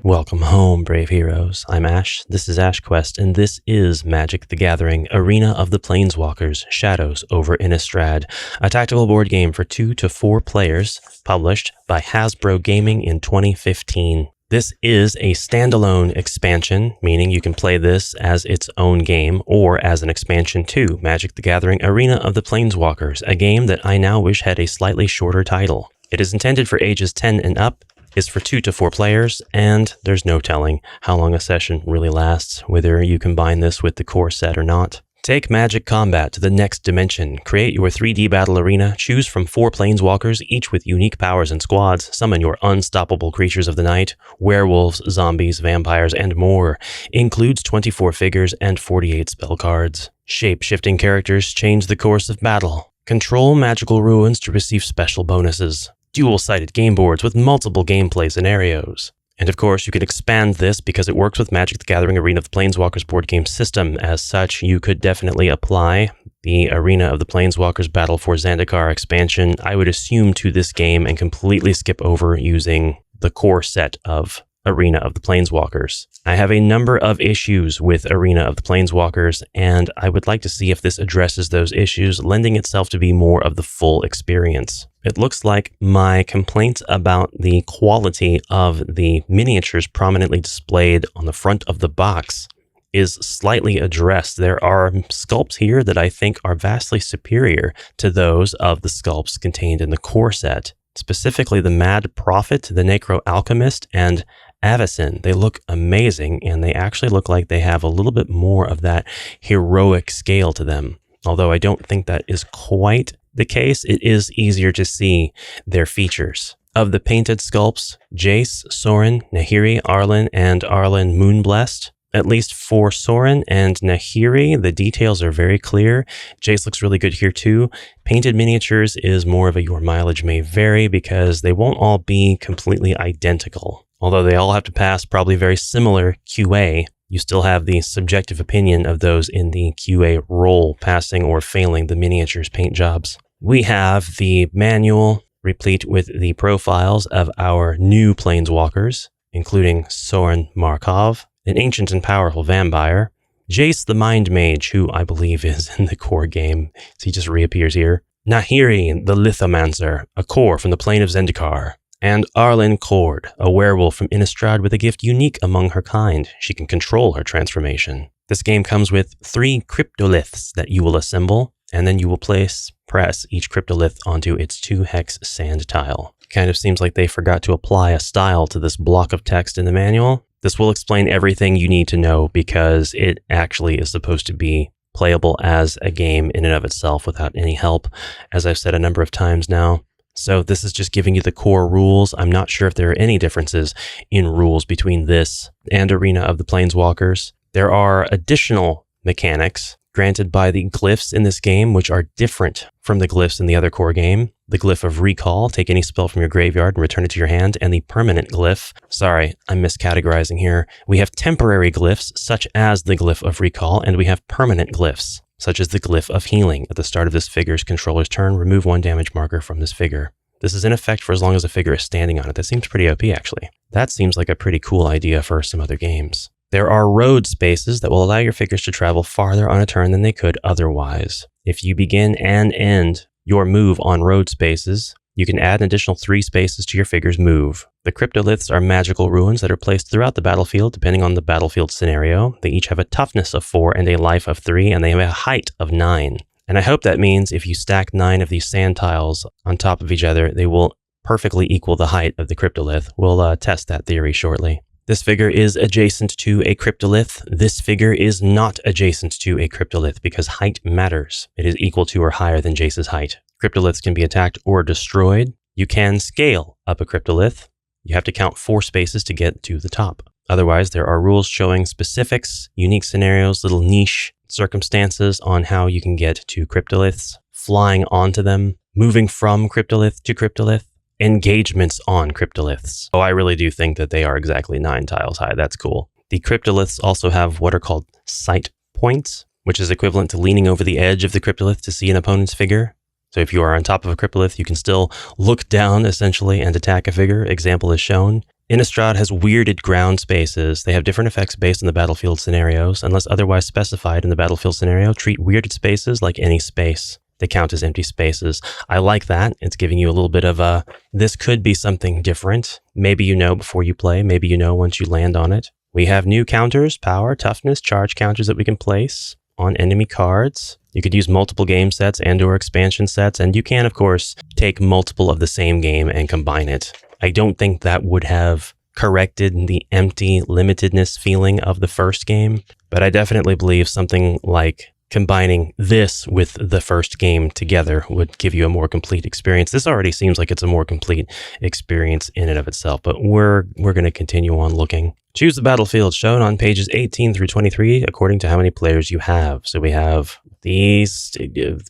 Welcome home, brave heroes. I'm Ash, this is AshQuest, and this is Magic the Gathering, Arena of the Planeswalkers, Shadows over Innistrad, a tactical board game for 2 to 4 players, published by Hasbro Gaming in 2015. This is a standalone expansion, meaning you can play this as its own game or as an expansion to Magic the Gathering Arena of the Planeswalkers, a game that I now wish had a slightly shorter title. It is intended for ages 10 and up, is for 2 to 4 players, and there's no telling how long a session really lasts, whether you combine this with the core set or not. Take Magic Combat to the next dimension. Create your 3D battle arena, choose from 4 planeswalkers, each with unique powers and squads, summon your unstoppable creatures of the night, werewolves, zombies, vampires, and more. Includes 24 figures and 48 spell cards. Shape-shifting characters change the course of battle. Control magical ruins to receive special bonuses. Dual-sided game boards with multiple gameplay scenarios. And of course, you can expand this because it works with Magic the Gathering Arena of the Planeswalkers board game system. As such, you could definitely apply the Arena of the Planeswalkers Battle for Zendikar expansion, I would assume, to this game and completely skip over using the core set of Arena of the Planeswalkers. I have a number of issues with Arena of the Planeswalkers, and I would like to see if this addresses those issues, lending itself to be more of the full experience. It looks like my complaints about the quality of the miniatures prominently displayed on the front of the box is slightly addressed. There are sculpts here that I think are vastly superior to those of the sculpts contained in the core set. Specifically the Mad Prophet, the Necro Alchemist, and Avacyn. They look amazing, and they actually look like they have a little bit more of that heroic scale to them. Although I don't think that is quite the case, it is easier to see their features. Of the painted sculpts, Jace, Sorin, Nahiri, Arlen, and Arlen Moonblessed. At least for Sorin and Nahiri, the details are very clear. Jace looks really good here too. Painted miniatures is more of a your mileage may vary because they won't all be completely identical. Although they all have to pass probably very similar QA, you still have the subjective opinion of those in the QA role passing or failing the miniatures paint jobs. We have the manual replete with the profiles of our new planeswalkers, including Sorin Markov, an ancient and powerful vampire, Jace the Mind Mage, who I believe is in the core game, so he just reappears here, Nahiri the Lithomancer, a core from the plane of Zendikar, and Arlen Cord, a werewolf from Innistrad with a gift unique among her kind. She can control her transformation. This game comes with 3 cryptoliths that you will assemble, and then you will press each cryptolith onto its 2-hex sand tile. Kind of seems like they forgot to apply a style to this block of text in the manual. This will explain everything you need to know because it actually is supposed to be playable as a game in and of itself without any help, as I've said a number of times now. So this is just giving you the core rules. I'm not sure if there are any differences in rules between this and Arena of the Planeswalkers. There are additional mechanics granted by the glyphs in this game, which are different from the glyphs in the other core game. The glyph of recall, take any spell from your graveyard and return it to your hand, and the permanent glyph. Sorry, I'm miscategorizing here. We have temporary glyphs, such as the glyph of recall, and we have permanent glyphs, such as the glyph of healing. At the start of this figure's controller's turn, remove 1 damage marker from this figure. This is in effect for as long as a figure is standing on it. That seems pretty OP, actually. That seems like a pretty cool idea for some other games. There are road spaces that will allow your figures to travel farther on a turn than they could otherwise. If you begin and end your move on road spaces, you can add an additional 3 spaces to your figure's move. The cryptoliths are magical ruins that are placed throughout the battlefield depending on the battlefield scenario. They each have a toughness of 4 and a life of 3, and they have a height of 9. And I hope that means if you stack 9 of these sand tiles on top of each other, they will perfectly equal the height of the cryptolith. We'll test that theory shortly. This figure is adjacent to a cryptolith. This figure is not adjacent to a cryptolith because height matters. It is equal to or higher than Jace's height. Cryptoliths can be attacked or destroyed. You can scale up a cryptolith. You have to count 4 spaces to get to the top. Otherwise, there are rules showing specifics, unique scenarios, little niche circumstances on how you can get to cryptoliths, flying onto them, moving from cryptolith to cryptolith, engagements on cryptoliths. Oh, I really do think that they are exactly 9 tiles high. That's cool. The cryptoliths also have what are called sight points, which is equivalent to leaning over the edge of the cryptolith to see an opponent's figure. So if you are on top of a cryptolith, you can still look down essentially and attack a figure. Example is shown. Innistrad has weirded ground spaces. They have different effects based on the battlefield scenarios. Unless otherwise specified in the battlefield scenario, treat weirded spaces like any space. They count as empty spaces. I like that. It's giving you a little bit of a, this could be something different. Maybe you know before you play. Maybe you know once you land on it. We have new counters, power, toughness, charge counters that we can place on enemy cards. You could use multiple game sets and or expansion sets, and you can, of course, take multiple of the same game and combine it. I don't think that would have corrected the empty limitedness feeling of the first game, but I definitely believe something like combining this with the first game together would give you a more complete experience. This already seems like it's a more complete experience in and of itself, but we're going to continue on looking. Choose the battlefield shown on pages 18 through 23 according to how many players you have. So we have these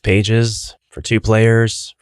pages for 2 players,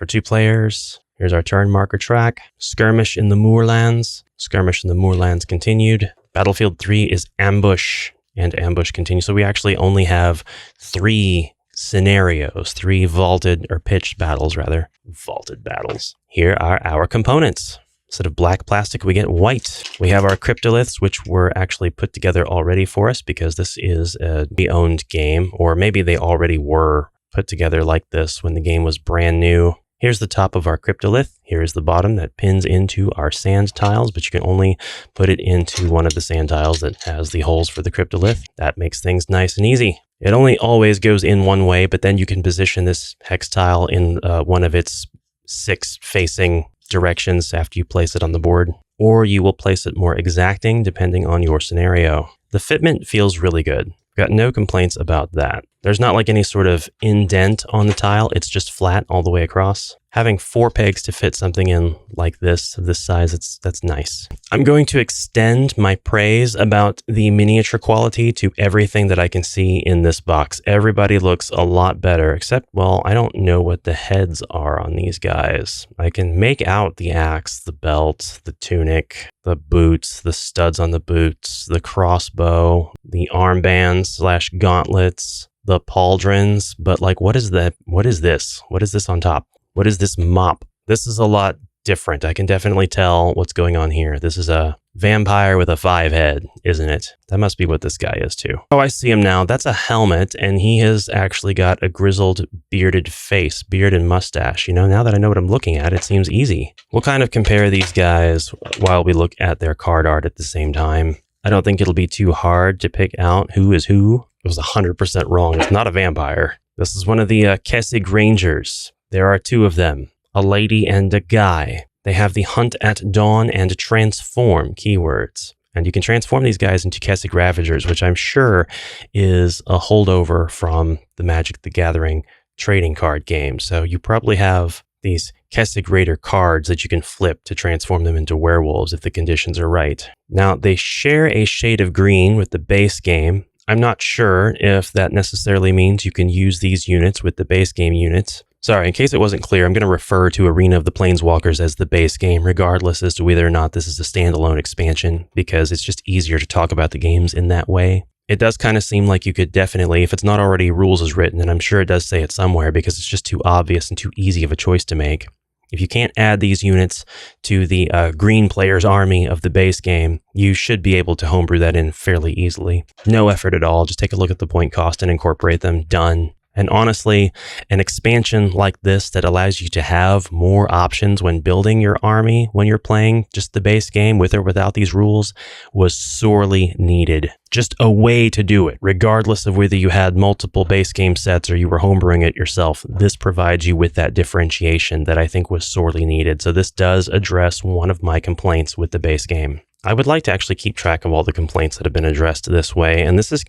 Here's our turn marker track. Skirmish in the Moorlands. Skirmish in the Moorlands continued. Battlefield 3 is ambush, and ambush continues. So we actually only have 3 scenarios, 3 vaulted or pitched battles, rather. Vaulted battles. Here are our components. Instead of black plastic, we get white. We have our cryptoliths, which were actually put together already for us because this is a owned game, or maybe they already were put together like this when the game was brand new. Here's the top of our cryptolith. Here is the bottom that pins into our sand tiles, but you can only put it into one of the sand tiles that has the holes for the cryptolith. That makes things nice and easy. It only always goes in one way, but then you can position this hex tile in one of its 6 facing directions after you place it on the board, or you will place it more exacting depending on your scenario. The fitment feels really good. Got no complaints about that. There's not like any sort of indent on the tile. It's just flat all the way across. Having 4 pegs to fit something in like this size, that's nice. I'm going to extend my praise about the miniature quality to everything that I can see in this box. Everybody looks a lot better, except, well, I don't know what the heads are on these guys. I can make out the axe, the belt, the tunic, the boots, the studs on the boots, the crossbow, the armbands / gauntlets, the pauldrons, but like, what is that? What is this? What is this on top? What is this mop? This is a lot different. I can definitely tell what's going on here. This is a vampire with a 5 head, isn't it? That must be what this guy is too. Oh, I see him now. That's a helmet, and he has actually got a grizzled, bearded face, beard and mustache. You know, now that I know what I'm looking at, it seems easy. We'll kind of compare these guys while we look at their card art at the same time. I don't think it'll be too hard to pick out who is who. It was 100% wrong. It's not a vampire. This is one of the Kessig Rangers. There are 2 of them, a lady and a guy. They have the Hunt at Dawn and Transform keywords. And you can transform these guys into Kessig Ravagers, which I'm sure is a holdover from the Magic the Gathering trading card game. So you probably have these Kessig Raider cards that you can flip to transform them into werewolves if the conditions are right. Now, they share a shade of green with the base game. I'm not sure if that necessarily means you can use these units with the base game units. Sorry, in case it wasn't clear, I'm going to refer to Arena of the Planeswalkers as the base game, regardless as to whether or not this is a standalone expansion, because it's just easier to talk about the games in that way. It does kind of seem like you could definitely, if it's not already rules as written, and I'm sure it does say it somewhere because it's just too obvious and too easy of a choice to make. If you can't add these units to the green player's army of the base game, you should be able to homebrew that in fairly easily. No effort at all. Just take a look at the point cost and incorporate them. Done. And honestly, an expansion like this that allows you to have more options when building your army when you're playing just the base game with or without these rules was sorely needed. Just a way to do it, regardless of whether you had multiple base game sets or you were homebrewing it yourself. This provides you with that differentiation that I think was sorely needed. So this does address one of my complaints with the base game. I would like to actually keep track of all the complaints that have been addressed this way. And this is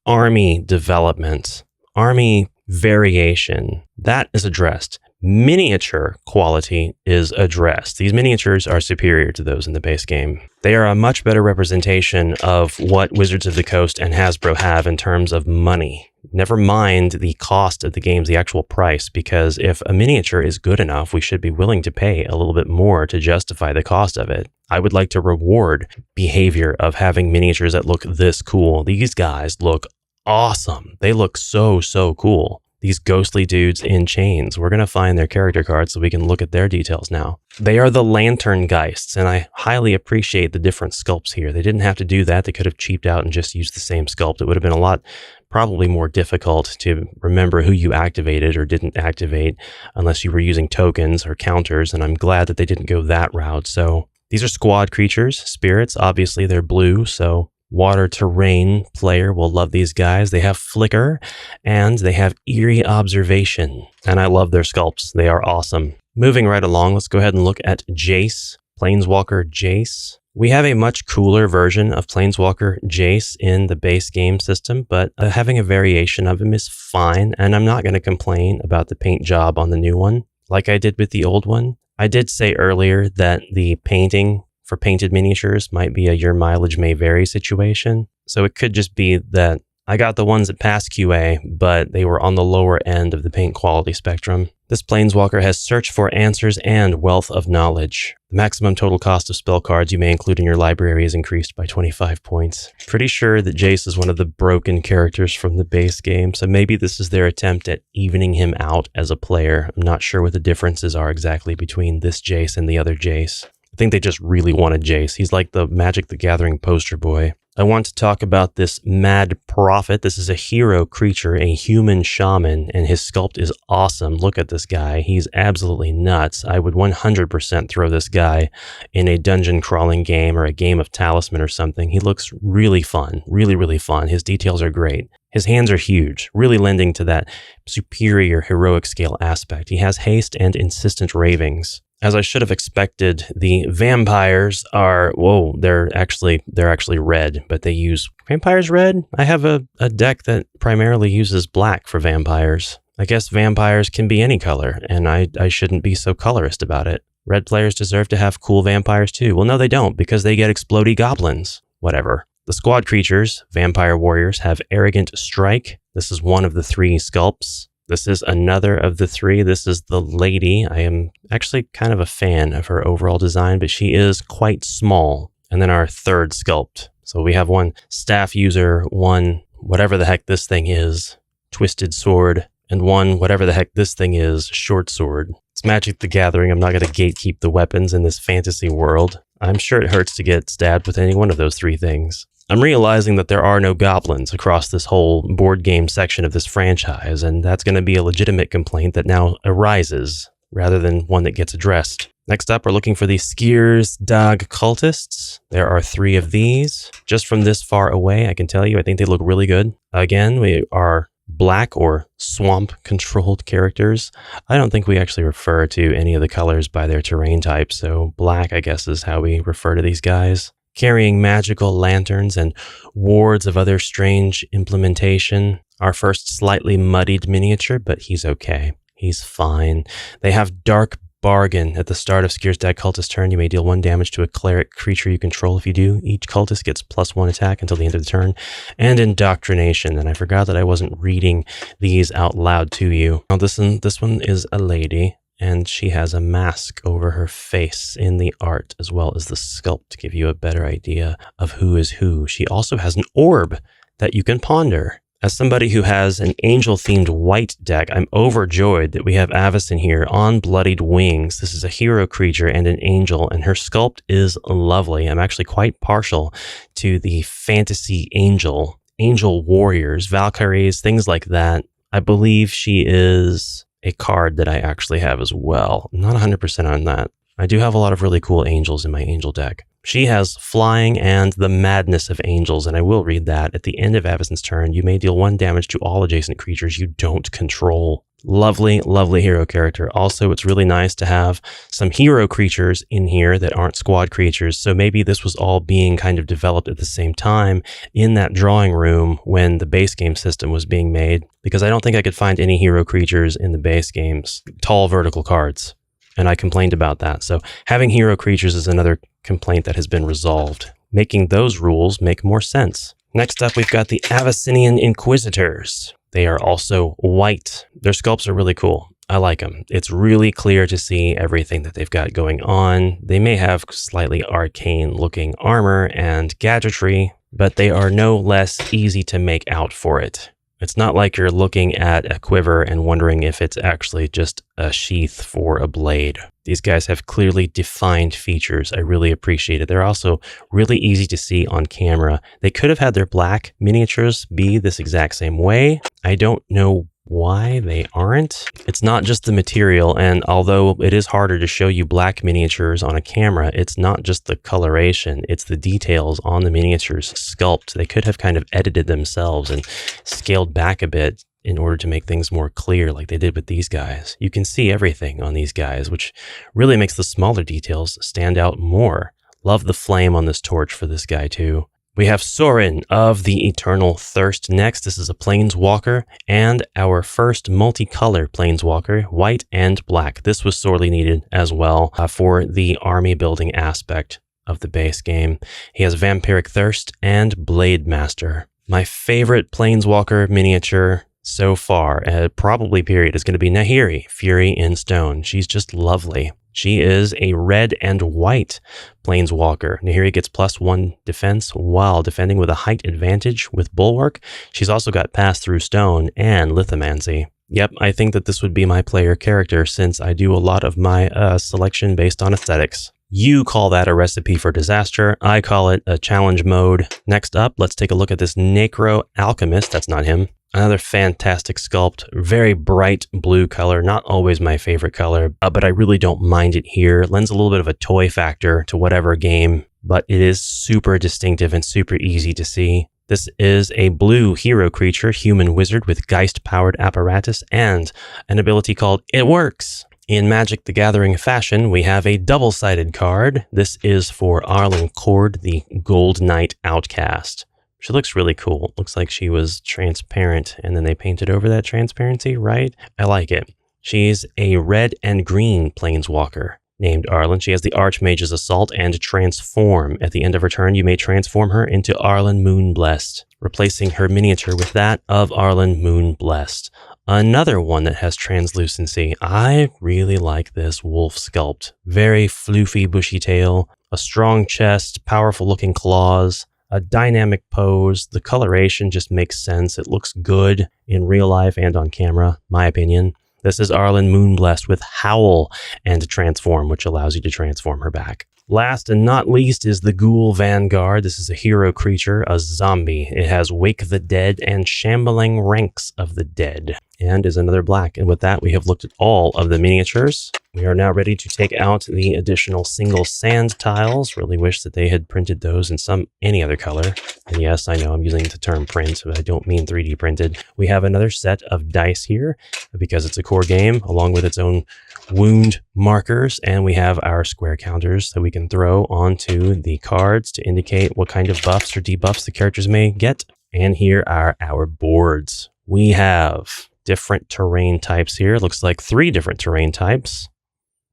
army development, army variation. That is addressed. Miniature quality is addressed. These miniatures are superior to those in the base game. They are a much better representation of what Wizards of the Coast and Hasbro have in terms of money. Never mind the cost of the games, the actual price, because if a miniature is good enough, we should be willing to pay a little bit more to justify the cost of it. I would like to reward behavior of having miniatures that look this cool. These guys look awesome. They look so cool. these ghostly dudes in chains. We're going to find their character cards so we can look at their details now. They are the Lantern Geists, and I highly appreciate the different sculpts here. They didn't have to do that. They could have cheaped out and just used the same sculpt. It would have been a lot, probably more difficult to remember who you activated or didn't activate unless you were using tokens or counters, and I'm glad that they didn't go that route. So these are squad creatures, spirits. Obviously, they're blue, so water terrain player will love these guys. They have flicker and they have eerie observation. And I love their sculpts. They are awesome. Moving right along, let's go ahead and look at Jace, Planeswalker Jace. We have a much cooler version of Planeswalker Jace in the base game system, but having a variation of him is fine. And I'm not going to complain about the paint job on the new one like I did with the old one. I did say earlier that the painting for painted miniatures might be a your mileage may vary situation. So it could just be that I got the ones that passed QA, but they were on the lower end of the paint quality spectrum. This Planeswalker has Search for Answers and Wealth of Knowledge. The maximum total cost of spell cards you may include in your library is increased by 25 points. Pretty sure that Jace is one of the broken characters from the base game, so maybe this is their attempt at evening him out as a player. I'm not sure what the differences are exactly between this Jace and the other Jace. I think they just really wanted Jace. He's like the Magic the Gathering poster boy. I want to talk about this Mad Prophet. This is a hero creature, a human shaman, and his sculpt is awesome. Look at this guy. He's absolutely nuts. I would 100% throw this guy in a dungeon crawling game or a game of Talisman or something. He looks really fun, really, really fun. His details are great. His hands are huge, really lending to that superior heroic scale aspect. He has haste and insistent ravings. As I should have expected, the vampires are, whoa, they're actually red, but they use vampires red? I have a deck that primarily uses black for vampires. I guess vampires can be any color, and I shouldn't be so colorist about it. Red players deserve to have cool vampires too. Well, no, they don't, because they get explodey goblins. Whatever. The squad creatures, vampire warriors, have Arrogant Strike. This is one of the 3 sculpts. This is another of the 3. This is the lady. I am actually kind of a fan of her overall design, but she is quite small. And then our 3rd sculpt. So we have one staff user, one whatever the heck this thing is, twisted sword, and one whatever the heck this thing is, short sword. It's Magic the Gathering. I'm not going to gatekeep the weapons in this fantasy world. I'm sure it hurts to get stabbed with any one of those 3 things. I'm realizing that there are no goblins across this whole board game section of this franchise, and that's going to be a legitimate complaint that now arises, rather than one that gets addressed. Next up, we're looking for the Skier's Dog Cultists. There are 3 of these. Just from this far away, I can tell you, I think they look really good. Again, we are black or swamp-controlled characters. I don't think we actually refer to any of the colors by their terrain type, so black, I guess, is how we refer to these guys. Carrying magical lanterns and wards of other strange implementation. Our first slightly muddied miniature, but he's okay. He's fine. They have Dark Bargain. At the start of Skier's Dad Cultist turn, you may deal 1 damage to a cleric creature you control. If you do, each cultist gets +1 attack until the end of the turn. And Indoctrination. And I forgot that I wasn't reading these out loud to you. Now this one is a lady. And she has a mask over her face in the art, as well as the sculpt to give you a better idea of who is who. She also has an orb that you can ponder. As somebody who has an angel-themed white deck, I'm overjoyed that we have Avacyn here on Bloodied Wings. This is a hero creature and an angel, and her sculpt is lovely. I'm actually quite partial to the fantasy angel warriors, Valkyries, things like that. I believe she is a card that I actually have as well. I'm not 100% on that. I do have a lot of really cool angels in my angel deck. She has Flying and the Madness of Angels, and I will read that. At the end of Avacyn's turn, you may deal 1 damage to all adjacent creatures you don't control. Lovely, lovely hero character. Also, it's really nice to have some hero creatures in here that aren't squad creatures, so maybe this was all being kind of developed at the same time in that drawing room when the base game system was being made, because I don't think I could find any hero creatures in the base games, tall vertical cards, and I complained about that. So having hero creatures is another complaint that has been resolved, making those rules make more sense. Next up, we've got the Avacynian Inquisitors. They are also white. Their sculpts are really cool. I like them. It's really clear to see everything that they've got going on. They may have slightly arcane looking armor and gadgetry, but they are no less easy to make out for it. It's not like you're looking at a quiver and wondering if it's actually just a sheath for a blade. These guys have clearly defined features. I really appreciate it. They're also really easy to see on camera. They could have had their black miniatures be this exact same way. I don't know why they aren't. It's not just the material, and although it is harder to show you black miniatures on a camera, it's not just the coloration, it's the details on the miniatures sculpt. They could have kind of edited themselves and scaled back a bit in order to make things more clear like they did with these guys. You can see everything on these guys, which really makes the smaller details stand out more. Love the flame on this torch for this guy too. We have Sorin of the Eternal Thirst next. This is a Planeswalker and our first multicolor Planeswalker, white and black. This was sorely needed as well for the army building aspect of the base game. He has Vampiric Thirst and Blade Master. My favorite Planeswalker miniature so far, probably period, is going to be Nahiri, Fury in Stone. She's just lovely. She is a red and white Planeswalker. Nahiri gets +1 defense while defending with a height advantage with Bulwark. She's also got Pass Through Stone and Lithomancy. Yep, I think that this would be my player character since I do a lot of my selection based on aesthetics. You call that a recipe for disaster. I call it a challenge mode. Next up, let's take a look at this Necro Alchemist. That's not him. Another fantastic sculpt, very bright blue color, not always my favorite color, but I really don't mind it here. It lends a little bit of a toy factor to whatever game, but it is super distinctive and super easy to see. This is a blue hero creature, human wizard with Geist-powered apparatus and an ability called It Works. In Magic the Gathering fashion, we have a double-sided card. This is for Arlen Cord, the Gold Knight Outcast. She looks really cool. Looks like she was transparent and then they painted over that transparency, right? I like it. She's a red and green Planeswalker named Arlen. She has the Archmage's Assault and Transform. At the end of her turn, you may transform her into Arlen Moonblessed, replacing her miniature with that of Arlen Moonblessed. Another one that has translucency. I really like this wolf sculpt. Very floofy, bushy tail, a strong chest, powerful looking claws, a dynamic pose. The coloration just makes sense. It looks good in real life and on camera, my opinion. This is Arlen Moonblessed with Howl and Transform, which allows you to transform her back. Last and not least is the Ghoul Vanguard. This is a hero creature, a zombie. It has Wake the Dead and Shambling Ranks of the Dead, and is another black. And with that, we have looked at all of the miniatures. We are now ready to take out the additional single sand tiles. Really wish that they had printed those in any other color. And yes, I know I'm using the term print, but I don't mean 3D printed. We have another set of dice here because it's a core game along with its own wound markers, and we have our square counters that we can throw onto the cards to indicate what kind of buffs or debuffs the characters may get. And here are our boards. We have different terrain types here. It looks like 3 different terrain types.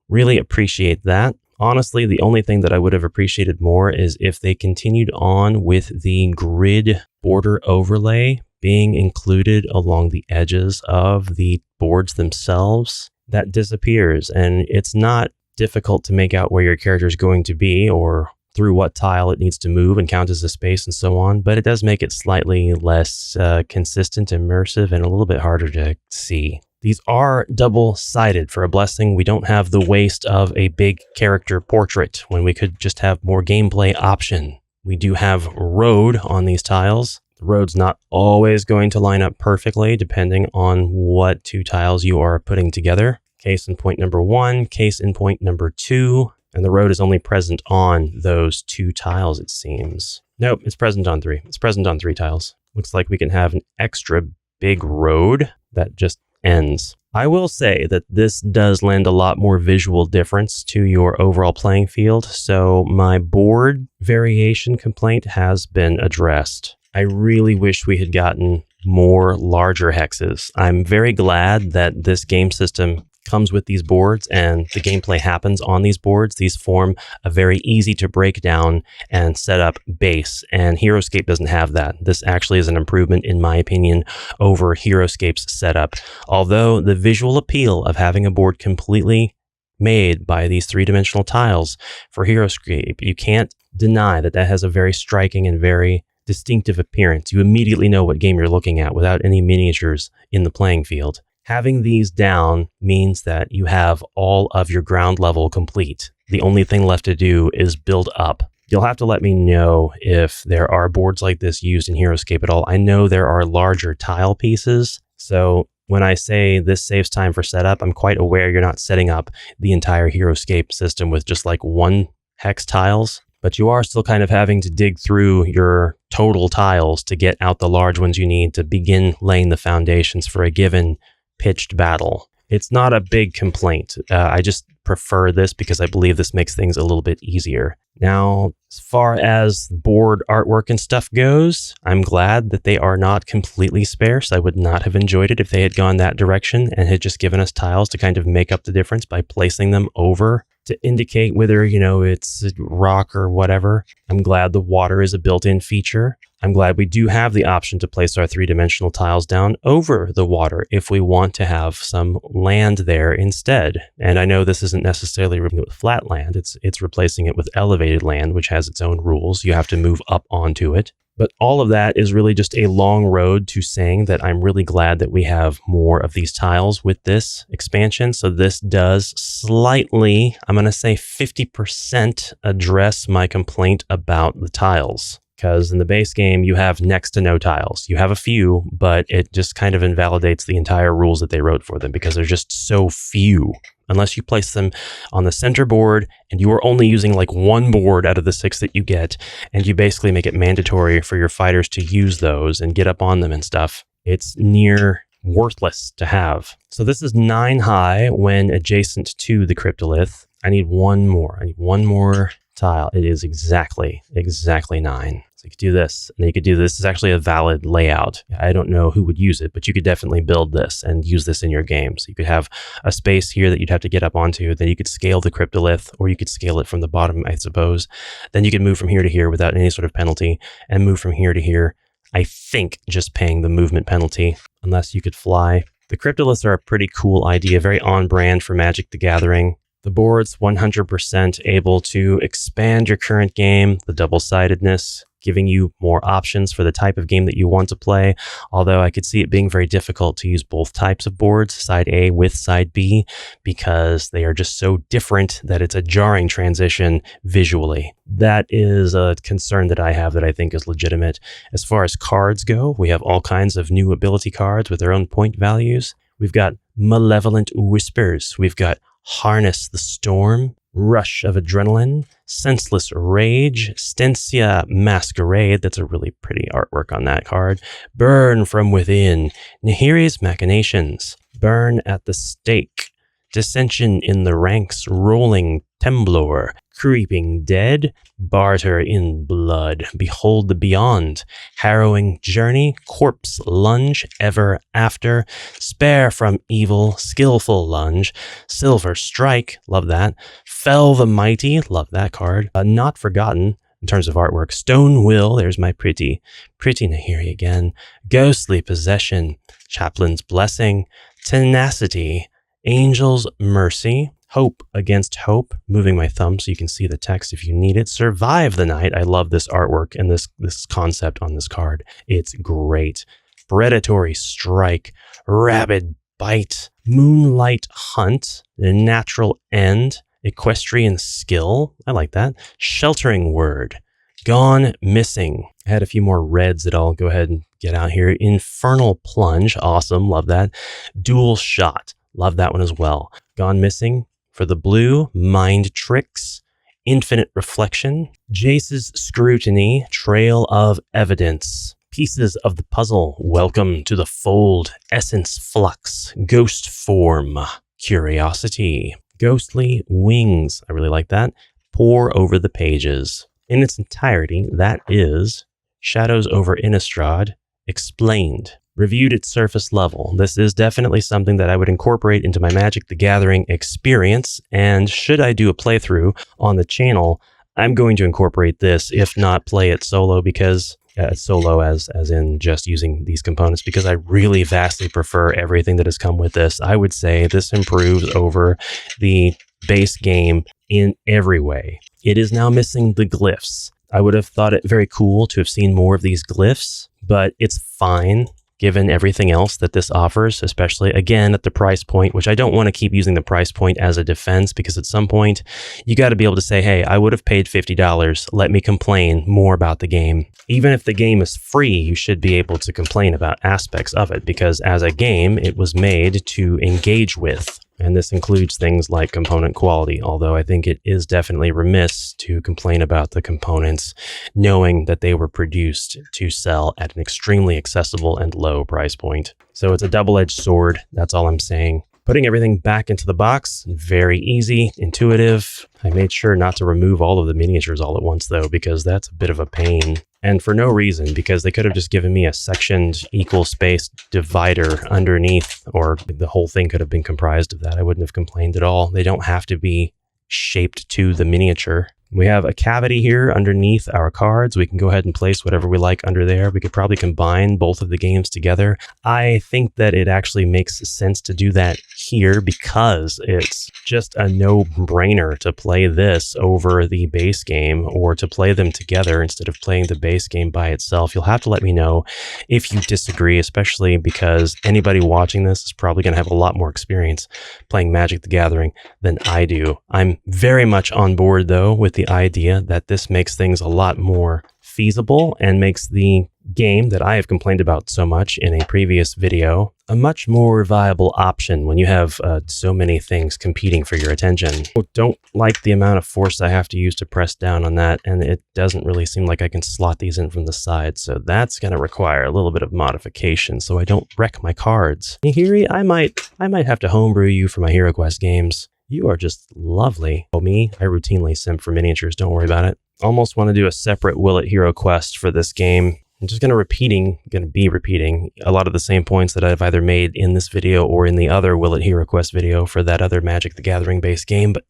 Really appreciate that. Honestly, the only thing that I would have appreciated more is if they continued on with the grid border overlay being included along the edges of the boards themselves. That disappears, and it's not difficult to make out where your character is going to be or through what tile it needs to move and count as a space and so on, but it does make it slightly less consistent, immersive, and a little bit harder to see. These are double-sided. For a blessing, we don't have the waste of a big character portrait when we could just have more gameplay option. We do have road on these tiles. The road's not always going to line up perfectly depending on what 2 tiles you are putting together. Case in point number 1, case in point number 2, and the road is only present on those 2 tiles, it seems. Nope, it's present on 3. It's present on 3 tiles. Looks like we can have an extra big road that just ends. I will say that this does lend a lot more visual difference to your overall playing field, so my board variation complaint has been addressed. I really wish we had gotten more larger hexes. I'm very glad that this game system comes with these boards and the gameplay happens on these boards. These form a very easy to break down and set up base, and Heroescape doesn't have that. This actually is an improvement, in my opinion, over Heroescape's setup. Although the visual appeal of having a board completely made by these 3-dimensional tiles for Heroescape, you can't deny that that has a very striking and very distinctive appearance. You immediately know what game you're looking at without any miniatures in the playing field. Having these down means that you have all of your ground level complete. The only thing left to do is build up. You'll have to let me know if there are boards like this used in HeroScape at all. I know there are larger tile pieces, so when I say this saves time for setup, I'm quite aware you're not setting up the entire HeroScape system with just like one hex tiles, but you are still kind of having to dig through your total tiles to get out the large ones you need to begin laying the foundations for a given pitched battle. It's not a big complaint. I just prefer this because I believe this makes things a little bit easier. Now, as far as board artwork and stuff goes, I'm glad that they are not completely sparse. I would not have enjoyed it if they had gone that direction and had just given us tiles to kind of make up the difference by placing them over to indicate whether, it's rock or whatever. I'm glad the water is a built-in feature. I'm glad we do have the option to place our three-dimensional tiles down over the water if we want to have some land there instead. And I know this isn't necessarily replacing it with flat land. It's replacing it with elevated land, which has its own rules. You have to move up onto it. But all of that is really just a long road to saying that I'm really glad that we have more of these tiles with this expansion. So this does slightly, I'm going to say 50% address my complaint about the tiles. Because in the base game, you have next to no tiles. You have a few, but it just kind of invalidates the entire rules that they wrote for them because there's just so few. Unless you place them on the center board and you are only using like one board out of the 6 that you get, and you basically make it mandatory for your fighters to use those and get up on them and stuff, it's near worthless to have. So this is 9 high when adjacent to the cryptolith. I need one more. I need one more tile. It is exactly 9. So you could do this, and you could do this. This is actually a valid layout. I don't know who would use it, but you could definitely build this and use this in your game. So you could have a space here that you'd have to get up onto. Then you could scale the cryptolith, or you could scale it from the bottom, I suppose. Then you could move from here to here without any sort of penalty, and move from here to here, I think, just paying the movement penalty, unless you could fly. The cryptoliths are a pretty cool idea, very on brand for Magic the Gathering. The board's 100% able to expand your current game, the double-sidedness, giving you more options for the type of game that you want to play, although I could see it being very difficult to use both types of boards, side A with side B, because they are just so different that it's a jarring transition visually. That is a concern that I have that I think is legitimate. As far as cards go, we have all kinds of new ability cards with their own point values. We've got Malevolent Whispers. We've got Harness the Storm, Rush of Adrenaline, Senseless Rage, Stensia Masquerade, that's a really pretty artwork on that card, Burn from Within, Nahiri's Machinations, Burn at the Stake, Dissension in the Ranks, Rolling Temblor, Creeping Dead, Barter in Blood, Behold the Beyond, Harrowing Journey, Corpse Lunge, Ever After, Spare from Evil, Skillful Lunge, Silver Strike, love that, Fell the Mighty, love that card, Not Forgotten, in terms of artwork, Stone Will, there's my pretty Nahiri again, Ghostly Possession, Chaplain's Blessing, Tenacity, Angel's Mercy, Hope Against Hope, moving my thumb so you can see the text if you need it. Survive the Night. I love this artwork and this concept on this card. It's great. Predatory Strike, Rabid Bite, Moonlight Hunt, Natural End, Equestrian Skill. I like that. Sheltering Word, Gone Missing. I had a few more reds that I'll go ahead and get out here. Infernal Plunge. Awesome. Love that. Dual Shot. Love that one as well. Gone Missing. For the blue, Mind Tricks, Infinite Reflection, Jace's Scrutiny, Trail of Evidence, Pieces of the Puzzle, Welcome to the Fold, Essence Flux, Ghost Form, Curiosity, Ghostly Wings, I really like that, Pour Over the Pages. In its entirety, that is Shadows over Innistrad, Explained. Reviewed at surface level. This is definitely something that I would incorporate into my Magic the Gathering experience, and should I do a playthrough on the channel, I'm going to incorporate this, if not play it solo, because solo as in just using these components, because I really vastly prefer everything that has come with this. I would say this improves over the base game in every way. It is now missing the glyphs. I would have thought it very cool to have seen more of these glyphs, but it's fine given everything else that this offers, especially, again, at the price point, which I don't want to keep using the price point as a defense, because at some point, you got to be able to say, hey, I would have paid $50. Let me complain more about the game. Even if the game is free, you should be able to complain about aspects of it, because as a game, it was made to engage with. And this includes things like component quality, although I think it is definitely remiss to complain about the components, knowing that they were produced to sell at an extremely accessible and low price point. So it's a double-edged sword, that's all I'm saying. Putting everything back into the box, very easy, intuitive. I made sure not to remove all of the miniatures all at once though, because that's a bit of a pain. And for no reason, because they could have just given me a sectioned equal space divider underneath, or the whole thing could have been comprised of that. I wouldn't have complained at all. They don't have to be shaped to the miniature. We have a cavity here underneath our cards. We can go ahead and place whatever we like under there. We could probably combine both of the games together. I think that it actually makes sense to do that here because it's just a no-brainer to play this over the base game or to play them together instead of playing the base game by itself. You'll have to let me know if you disagree, especially because anybody watching this is probably going to have a lot more experience playing Magic the Gathering than I do. I'm very much on board, though, with the idea that this makes things a lot more feasible and makes the game that I have complained about so much in a previous video a much more viable option when you have so many things competing for your attention. I don't like the amount of force I have to use to press down on that, and it doesn't really seem like I can slot these in from the side, so that's going to require a little bit of modification so I don't wreck my cards. Nihiri, I might have to homebrew you for my HeroQuest games. You are just lovely. Oh, me, I routinely simp for miniatures, don't worry about it. Almost want to do a separate Will It HeroQuest for this game. I'm just going to be repeating a lot of the same points that I've either made in this video or in the other Will It HeroQuest video for that other Magic the Gathering based game. But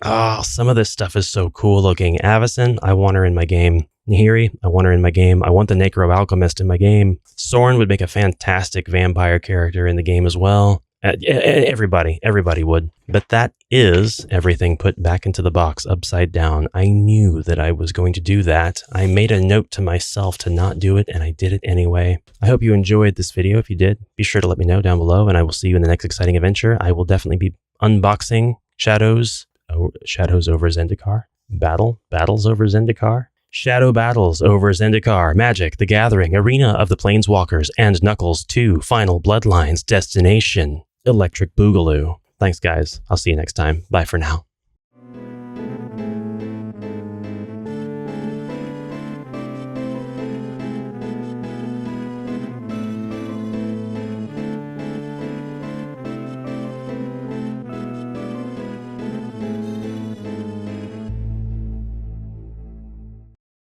some of this stuff is so cool looking. Avacyn, I want her in my game. Nihiri, I want her in my game. I want the Necro Alchemist in my game. Sorin would make a fantastic vampire character in the game as well. Everybody would. But that is everything put back into the box upside down. I knew that I was going to do that. I made a note to myself to not do it, and I did it anyway. I hope you enjoyed this video. If you did, be sure to let me know down below, and I will see you in the next exciting adventure. I will definitely be unboxing Shadows over Zendikar. Battles over Zendikar. Shadow Battles over Zendikar, Magic the Gathering, Arena of the Planeswalkers, and Knuckles 2, Final Bloodlines, Destination, Electric Boogaloo. Thanks, guys. I'll see you next time. Bye for now.